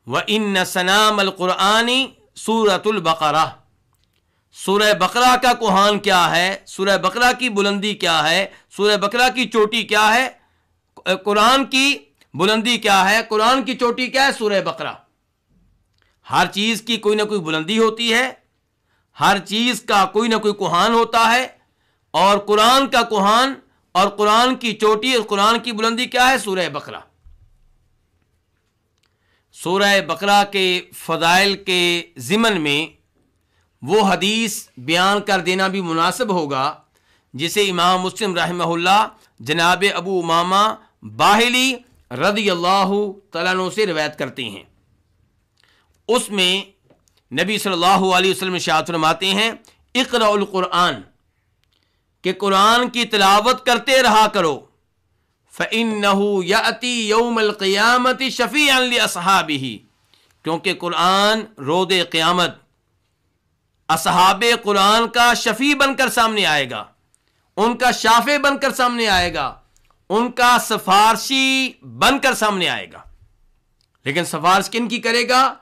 وَإِنَّ سَنَامَ الْقُرْآنِ سُورَةُ الْبَقَرَةِ، سورہ بقرہ کا کوہان کیا ہے، سورہ بقرہ کی بلندی کیا ہے، سورہ بقرہ کی چوٹی کیا ہے، قرآن کی بلندی کیا ہے، قرآن کی چوٹی کیا ہے؟ سورہ بقرہ۔ ہر چیز کی کوئی نہ کوئی بلندی ہوتی ہے، ہر چیز کا کوئی نہ کوئی کوہان ہوتا ہے، اور قرآن کا کوہان اور قرآن کی چوٹی اور قرآن کی بلندی کیا ہے؟ سورہ بقرہ۔ سورہ بقرہ کے فضائل کے ضمن میں وہ حدیث بیان کر دینا بھی مناسب ہوگا جسے امام مسلم رحمہ اللہ جناب ابو امامہ باہلی رضی اللہ تعالیٰ عنہ سے روایت کرتے ہیں۔ اس میں نبی صلی اللہ علیہ وسلم ارشاد فرماتے ہیں، اقرأ القرآن، کہ قرآن کی تلاوت کرتے رہا کرو، فَإِنَّهُ يَأْتِي يَوْمَ الْقِيَامَةِ شَفِيعًا لِأَصْحَابِهِ، کیونکہ قرآن روز قیامت اصحاب قرآن کا شفیع بن کر سامنے آئے گا، ان کا شافع بن کر سامنے آئے گا، ان کا سفارشی بن کر سامنے آئے گا۔ لیکن سفارش کن کی کرے گا؟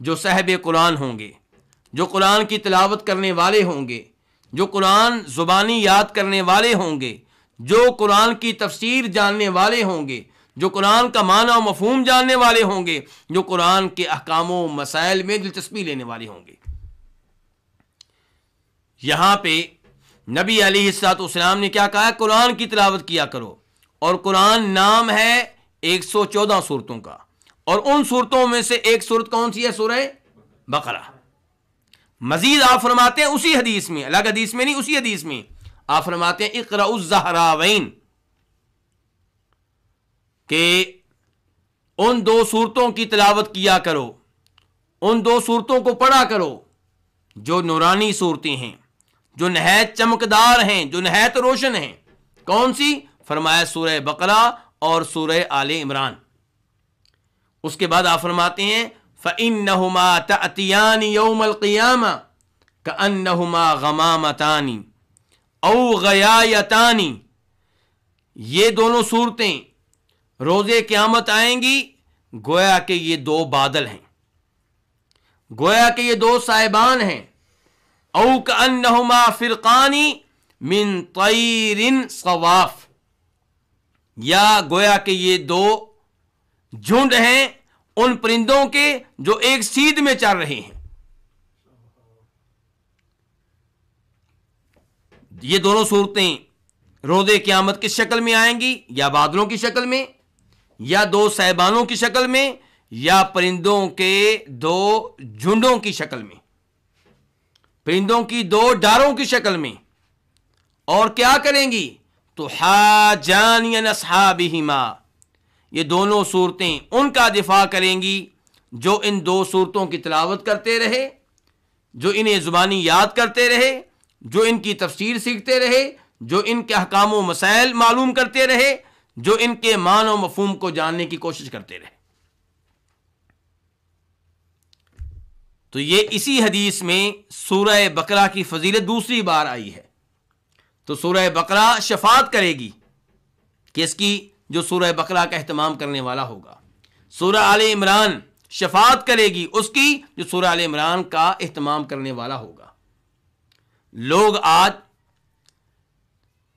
جو صاحب قرآن ہوں گے، جو قرآن کی تلاوت کرنے والے ہوں گے، جو قرآن زبانی یاد کرنے والے ہوں گے، جو قرآن کی تفسیر جاننے والے ہوں گے، جو قرآن کا معنی و مفہوم جاننے والے ہوں گے، جو قرآن کے احکام و مسائل میں دلچسپی لینے والے ہوں گے۔ یہاں پہ نبی علیہ الصلوۃ والسلام نے کیا کہا ہے؟ قرآن کی تلاوت کیا کرو، اور قرآن نام ہے 114 صورتوں کا، اور ان صورتوں میں سے ایک صورت کون سی ہے؟ سورہ بقرہ۔ مزید آپ فرماتے ہیں اسی حدیث میں، الگ حدیث میں نہیں، اسی حدیث میں آپ فرماتے ہیں اقرأ الزہراوین، کہ ان دو صورتوں کی تلاوت کیا کرو، ان دو صورتوں کو پڑھا کرو جو نورانی صورتیں ہیں، جو نہایت چمکدار ہیں، جو نہایت روشن ہیں۔ کون سی؟ فرمایا سورہ بقرہ اور سورہ آل عمران۔ اس کے بعد آپ فرماتے ہیں فَإِنَّهُمَا تَأْتِيَانِ يَوْمَ الْقِيَامَةِ كَأَنَّهُمَا غَمَامَتَانِ أَوْ غَيَايَتَانِ، یہ دونوں صورتیں روز قیامت آئیں گی گویا کہ یہ دو بادل ہیں، گویا کہ یہ دو صاحبان ہیں، او کأنہما فرقان من طیر صواف، یا گویا کہ یہ دو جھنڈ ہیں ان پرندوں کے جو ایک سیدھ میں چل رہے ہیں۔ یہ دونوں صورتیں روز قیامت کی شکل میں آئیں گی، یا بادلوں کی شکل میں، یا دو صاحبانوں کی شکل میں، یا پرندوں کے دو جھنڈوں کی شکل میں، پرندوں کی دو ڈاروں کی شکل میں۔ اور کیا کریں گی؟ تو حاجانی عن اصحابہما، یہ دونوں صورتیں ان کا دفاع کریں گی جو ان دو صورتوں کی تلاوت کرتے رہے، جو انہیں زبانی یاد کرتے رہے، جو ان کی تفسیر سیکھتے رہے، جو ان کے احکام و مسائل معلوم کرتے رہے، جو ان کے معنی و مفہوم کو جاننے کی کوشش کرتے رہے۔ تو یہ اسی حدیث میں سورہ بقرہ کی فضیلت دوسری بار آئی ہے۔ تو سورہ بقرہ شفاعت کرے گی کس کی؟ جو سورہ بقرہ کا اہتمام کرنے والا ہوگا۔ سورہ آل عمران شفاعت کرے گی اس کی جو سورہ آل عمران کا اہتمام کرنے والا ہوگا۔ لوگ آج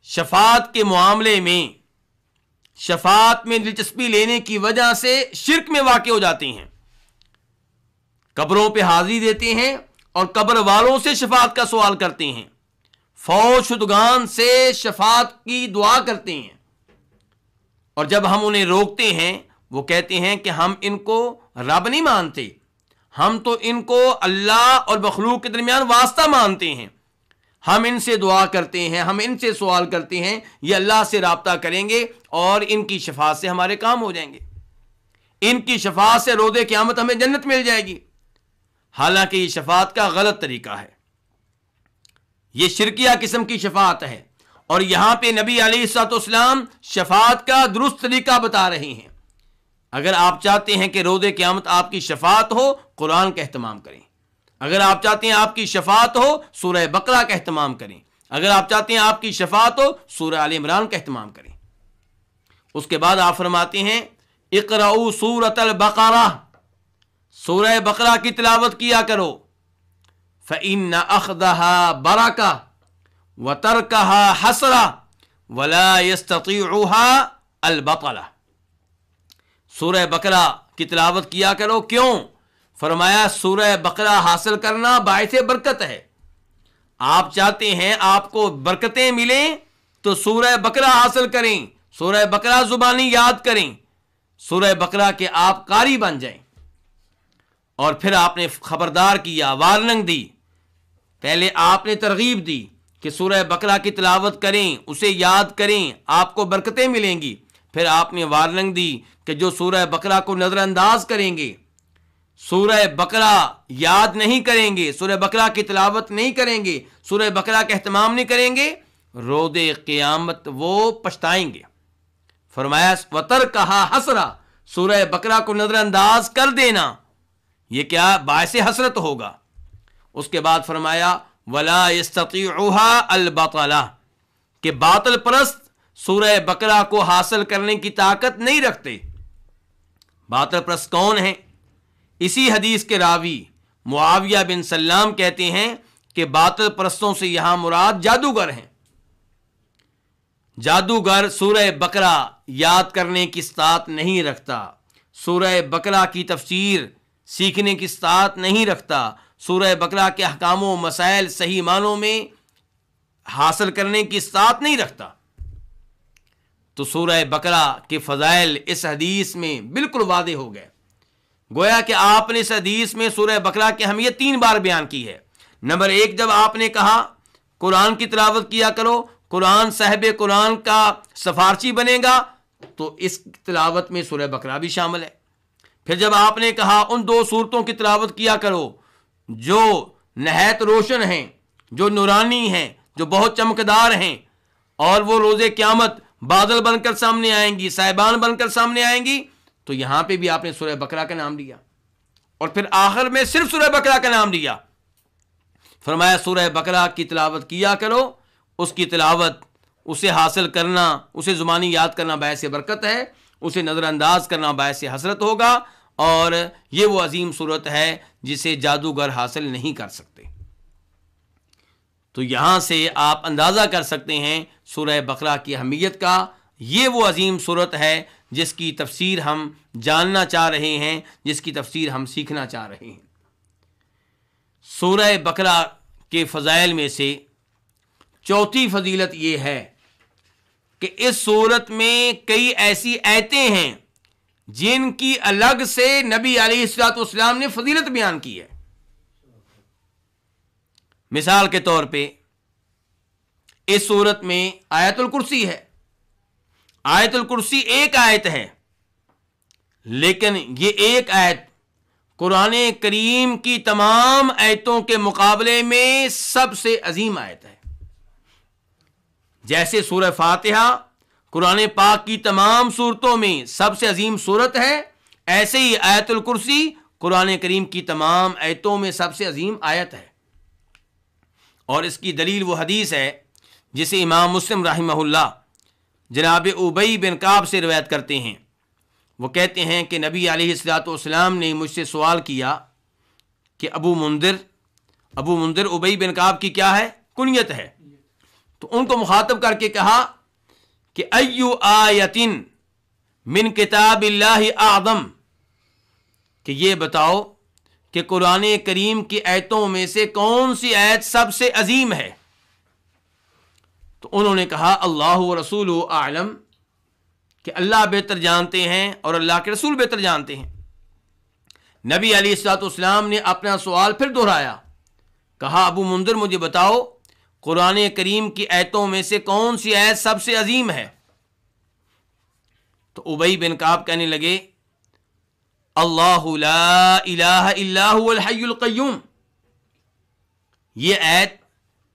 شفاعت کے معاملے میں، شفاعت میں دلچسپی لینے کی وجہ سے شرک میں واقع ہو جاتے ہیں، قبروں پہ حاضری دیتے ہیں اور قبر والوں سے شفاعت کا سوال کرتے ہیں، فوت شدگان سے شفاعت کی دعا کرتے ہیں، اور جب ہم انہیں روکتے ہیں وہ کہتے ہیں کہ ہم ان کو رب نہیں مانتے، ہم تو ان کو اللہ اور مخلوق کے درمیان واسطہ مانتے ہیں، ہم ان سے دعا کرتے ہیں، ہم ان سے سوال کرتے ہیں، یہ اللہ سے رابطہ کریں گے اور ان کی شفاعت سے ہمارے کام ہو جائیں گے، ان کی شفاعت سے روز قیامت ہمیں جنت مل جائے گی۔ حالانکہ یہ شفاعت کا غلط طریقہ ہے، یہ شرکیہ قسم کی شفاعت ہے، اور یہاں پہ نبی علیہ الصلوۃ والسلام شفاعت کا درست طریقہ بتا رہے ہیں۔ اگر آپ چاہتے ہیں کہ روز قیامت آپ کی شفاعت ہو، قرآن کا اہتمام کریں۔ اگر آپ چاہتے ہیں آپ کی شفاعت ہو، سورہ بقرہ کا اہتمام کریں۔ اگر آپ چاہتے ہیں آپ کی شفاعت ہو، سورہ آل عمران کا اہتمام کریں۔ اس کے بعد آپ فرماتے ہیں اقرؤوا سورۃ البقرہ، سورہ بقرہ کی تلاوت کیا کرو، فإن أخذها برکہ وترکها حسرہ ولا يستطيعها البطلہ، سورہ بقرہ کی تلاوت کیا کرو۔ کیوں؟ فرمایا سورہ بقرہ حاصل کرنا باعث برکت ہے۔ آپ چاہتے ہیں آپ کو برکتیں ملیں تو سورہ بقرہ حاصل کریں، سورہ بقرہ زبانی یاد کریں، سورہ بقرہ کے آپ قاری بن جائیں۔ اور پھر آپ نے خبردار کیا، وارننگ دی، پہلے آپ نے ترغیب دی کہ سورہ بقرہ کی تلاوت کریں، اسے یاد کریں، آپ کو برکتیں ملیں گی۔ پھر آپ نے وارننگ دی کہ جو سورہ بقرہ کو نظر انداز کریں گے، سورہ بقرہ یاد نہیں کریں گے، سورہ بقرہ کی تلاوت نہیں کریں گے، سورہ بقرہ کا اہتمام نہیں کریں گے، روز قیامت وہ پچھتائیں گے۔ فرمایا وترکھا حسرہ، سورہ بقرہ کو نظر انداز کر دینا یہ کیا؟ باعث حسرت ہوگا۔ اس کے بعد فرمایا ولا يستطيعها البطلہ، کہ باطل پرست سورہ بقرہ کو حاصل کرنے کی طاقت نہیں رکھتے۔ باطل پرست کون ہیں؟ اسی حدیث کے راوی معاویہ بن سلام کہتے ہیں کہ باطل پرستوں سے یہاں مراد جادوگر ہیں۔ جادوگر سورہ بقرہ یاد کرنے کی استطاعت نہیں رکھتا، سورہ بقرہ کی تفسیر سیکھنے کی استطاعت نہیں رکھتا، سورہ بقرہ کے احکام و مسائل صحیح معنوں میں حاصل کرنے کی استطاعت نہیں رکھتا۔ تو سورہ بقرہ کے فضائل اس حدیث میں بالکل واضح ہو گئے۔ گویا کہ آپ نے اس حدیث میں سورہ بقرہ کی اہمیت 3 بار بیان کی ہے، نمبر 1 جب آپ نے کہا قرآن کی تلاوت کیا کرو، قرآن صاحب قرآن کا سفارشی بنے گا، تو اس تلاوت میں سورہ بقرہ بھی شامل ہے۔ پھر جب آپ نے کہا ان 2 سورتوں کی تلاوت کیا کرو جو نہایت روشن ہیں، جو نورانی ہیں، جو بہت چمکدار ہیں، اور وہ روز قیامت بادل بن کر سامنے آئیں گی، صاحبان بن کر سامنے آئیں گی، تو یہاں پہ بھی آپ نے سورہ بقرہ کا نام لیا، اور پھر آخر میں صرف سورہ بقرہ کا نام لیا۔ فرمایا سورہ بقرہ کی تلاوت کیا کرو، اس کی تلاوت، اسے حاصل کرنا، اسے زبانی یاد کرنا باعث برکت ہے، اسے نظر انداز کرنا باعث حسرت ہوگا، اور یہ وہ عظیم صورت ہے جسے جادوگر حاصل نہیں کر سکتے۔ تو یہاں سے آپ اندازہ کر سکتے ہیں سورہ بقرہ کی اہمیت کا۔ یہ وہ عظیم صورت ہے جس کی تفسیر ہم جاننا چاہ رہے ہیں، جس کی تفسیر ہم سیکھنا چاہ رہے ہیں۔ سورہ بقرہ کے فضائل میں سے چوتھی فضیلت یہ ہے کہ اس سورت میں کئی ایسی آیتیں ہیں جن کی الگ سے نبی علیہ الصلوۃ والسلام نے فضیلت بیان کی ہے۔ مثال کے طور پہ اس سورت میں آیت الکرسی ہے۔ آیت الکرسی ایک آیت ہے، لیکن یہ ایک آیت قرآن کریم کی تمام آیتوں کے مقابلے میں سب سے عظیم آیت ہے۔ جیسے سورہ فاتحہ قرآن پاک کی تمام صورتوں میں سب سے عظیم صورت ہے، ایسے ہی آیت الکرسی قرآن کریم کی تمام آیتوں میں سب سے عظیم آیت ہے۔ اور اس کی دلیل وہ حدیث ہے جسے امام مسلم رحمہ اللہ جناب ابی بن کعب سے روایت کرتے ہیں۔ وہ کہتے ہیں کہ نبی علیہ الصلوۃ والسلام نے مجھ سے سوال کیا کہ ابو مندر ابی بن کعب کی کیا ہے؟ کنیت ہے۔ تو ان کو مخاطب کر کے کہا کہ ایو آیت من کتاب اللہ اعظم، کہ یہ بتاؤ کہ قرآن کریم کی آیتوں میں سے کون سی آیت سب سے عظیم ہے؟ تو انہوں نے کہا اللہ و رسول اعلم، کہ اللہ بہتر جانتے ہیں اور اللہ کے رسول بہتر جانتے ہیں۔ نبی علیہ الصلوۃ والسلام نے اپنا سوال پھر دہرایا، کہا ابو مندر مجھے بتاؤ قرآن کریم کی آیتوں میں سے کون سی آیت سب سے عظیم ہے؟ تو ابی بن کعب کہنے لگے اللہ لا الہ الا هو الحی القیوم، یہ آیت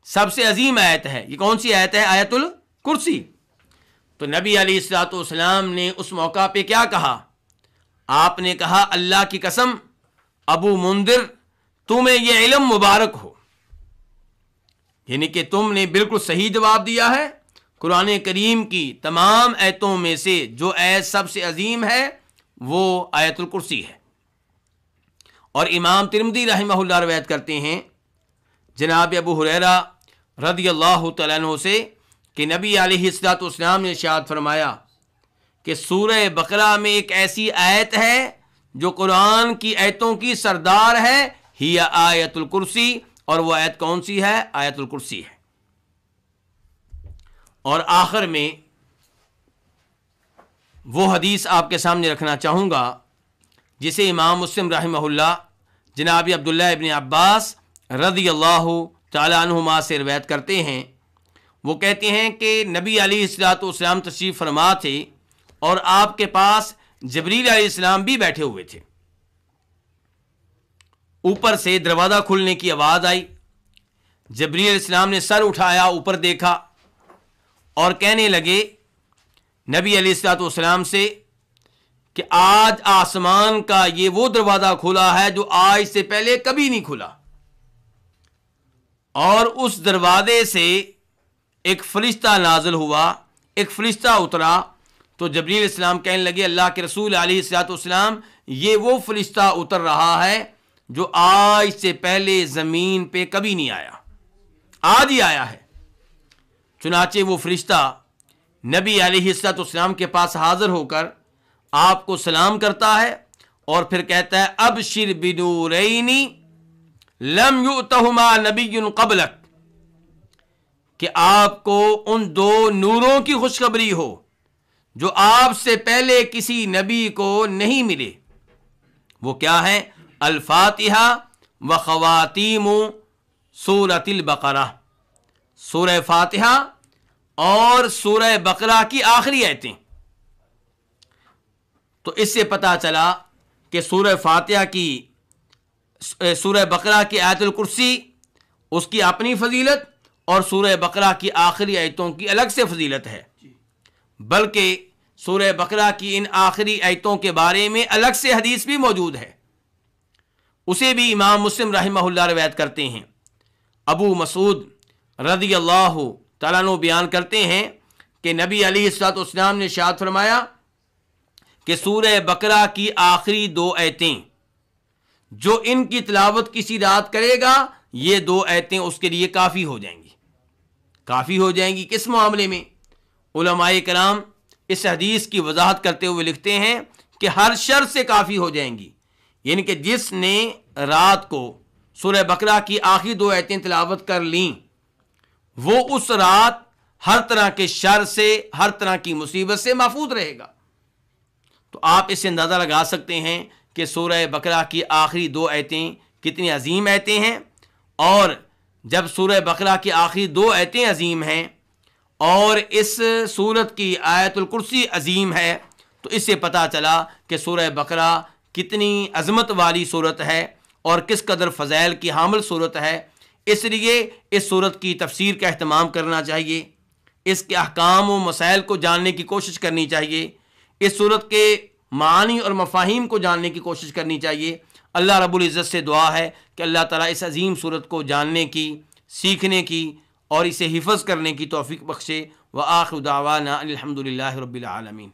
سب سے عظیم آیت ہے۔ یہ کون سی آیت ہے؟ آیت الکرسی۔ تو نبی علیہ الصلوۃ والسلام نے اس موقع پہ کیا کہا؟ آپ نے کہا اللہ کی قسم ابو مندر تمہیں یہ علم مبارک ہو، یعنی کہ تم نے بالکل صحیح جواب دیا ہے۔ قرآن کریم کی تمام آیتوں میں سے جو آیت سب سے عظیم ہے وہ آیت الکرسی ہے۔ اور امام ترمذی رحمہ اللہ روایت کرتے ہیں جناب ابو ہریرہ رضی اللہ تعالیٰ عنہ سے کہ نبی علیہ الصلوۃ والسلام نے ارشاد فرمایا کہ سورہ بقرہ میں ایک ایسی آیت ہے جو قرآن کی آیتوں کی سردار ہے، ہی آیت الکرسی، اور وہ آیت کون سی ہے؟ آیت الکرسی ہے۔ اور آخر میں وہ حدیث آپ کے سامنے رکھنا چاہوں گا جسے امام مسلم رحمہ اللہ جناب عبداللہ ابن عباس رضی اللہ تعالی عنہما سے روایت کرتے ہیں۔ وہ کہتے ہیں کہ نبی علیہ الصلوۃ والسلام تشریف فرما تھے اور آپ کے پاس جبریل علیہ السلام بھی بیٹھے ہوئے تھے۔ اوپر سے دروازہ کھلنے کی آواز آئی، جبریل علیہ السلام نے سر اٹھایا، اوپر دیکھا اور کہنے لگے نبی علیہ الصلوۃ والسلام سے کہ آج آسمان کا یہ وہ دروازہ کھلا ہے جو آج سے پہلے کبھی نہیں کھلا، اور اس دروازے سے ایک فرشتہ نازل ہوا، ایک فرشتہ اترا۔ تو جبریل علیہ السلام کہنے لگے اللہ کے رسول علیہ الصلوۃ والسلام یہ وہ فرشتہ اتر رہا ہے جو آج سے پہلے زمین پہ کبھی نہیں آیا، آج ہی آیا ہے۔ چنانچہ وہ فرشتہ نبی علیہ الصلوۃ والسلام کے پاس حاضر ہو کر آپ کو سلام کرتا ہے اور پھر کہتا ہے ابشر بنورین لم یؤتہما نبی قبلک، کہ آپ کو ان 2 نوروں کی خوشخبری ہو جو آپ سے پہلے کسی نبی کو نہیں ملے۔ وہ کیا ہے؟ الفاتحہ و خواتیم سورۃ البقرہ، سورہ فاتحہ اور سورہ بقرہ کی آخری آیتیں۔ تو اس سے پتہ چلا کہ سورہ فاتحہ کی، سورہ بقرہ کی آیت الکرسی اس کی اپنی فضیلت اور سورہ بقرہ کی آخری آیتوں کی الگ سے فضیلت ہے، بلکہ سورہ بقرہ کی ان آخری آیتوں کے بارے میں الگ سے حدیث بھی موجود ہے، اسے بھی امام مسلم رحمہ اللہ روایت کرتے ہیں۔ ابو مسعود رضی اللہ تعالیٰ عنہ بیان کرتے ہیں کہ نبی علیہ الصلوۃ والسلام نے ارشاد فرمایا کہ سورہ بقرہ کی آخری 2 آیتیں، جو ان کی تلاوت کسی رات کرے گا، یہ 2 آیتیں اس کے لیے کافی ہو جائیں گی۔ کافی ہو جائیں گی کس معاملے میں؟ علماء کرام اس حدیث کی وضاحت کرتے ہوئے لکھتے ہیں کہ ہر شر سے کافی ہو جائیں گی، یعنی کہ جس نے رات کو سورہ بقرہ کی آخری 2 آیتیں تلاوت کر لیں، وہ اس رات ہر طرح کے شر سے، ہر طرح کی مصیبت سے محفوظ رہے گا۔ تو آپ اس سے اندازہ لگا سکتے ہیں کہ سورہ بقرہ کی آخری 2 آیتیں کتنی عظیم آیتیں ہیں، اور جب سورہ بقرہ کی آخری 2 آیتیں عظیم ہیں اور اس سورت کی آیت الکرسی عظیم ہے، تو اس سے پتہ چلا کہ سورہ بقرہ کتنی عظمت والی صورت ہے اور کس قدر فضائل کی حامل صورت ہے۔ اس لیے اس صورت کی تفسیر کا اہتمام کرنا چاہیے، اس کے احکام و مسائل کو جاننے کی کوشش کرنی چاہیے، اس صورت کے معانی اور مفاہیم کو جاننے کی کوشش کرنی چاہیے۔ اللہ رب العزت سے دعا ہے کہ اللہ تعالیٰ اس عظیم صورت کو جاننے کی، سیکھنے کی اور اسے حفظ کرنے کی توفیق بخشے۔ وآخر دعوانا الحمد للہ رب العالمین۔